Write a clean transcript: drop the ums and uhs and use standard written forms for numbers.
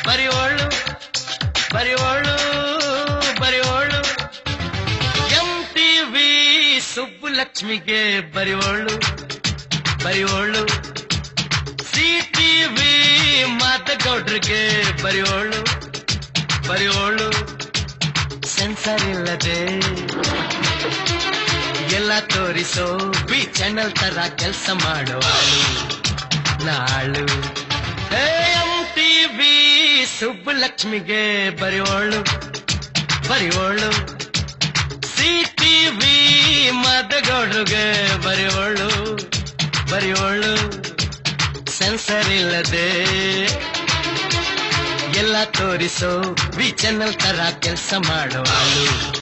ಬರಿವೋಳು ಬರಿವೋಳು ಬರಿವೋಳು MTV ಸುಬ್ಬುಲಕ್ಷ್ಮಿಗೆ ಬರಿವೋಳು ಬರಿವೋಳು CTV ಮಾತಗೌಡ್ರಿಗೆ ಬರಿವೋಳು ಬರಿವೋಳು sensor ಇಲ್ಲದೆ ಎಲ್ಲ ತೋರಿಸೋ ಬಿ ಚಾನಲ್ ತರ ಕೆಲಸ ಮಾಡುವಾಳು ನಾಳು MTV ಸುಬ್ಬುಲಕ್ಷ್ಮಿಗೆ ಬರಿವೋಳು ಬರಿವೋಳು CTV ಮಾತಗೌಡ್ರಿಗೆ ಬರಿವೋಳು ಬರಿವೋಳು ಸೆನ್ಸರ್ ಇಲ್ಲದೆ ಎಲ್ಲ ತೋರಿಸೋ ವಿ ಚಾನಲ್ ತರ ಕೆಲಸ ಮಾಡುವಾಳು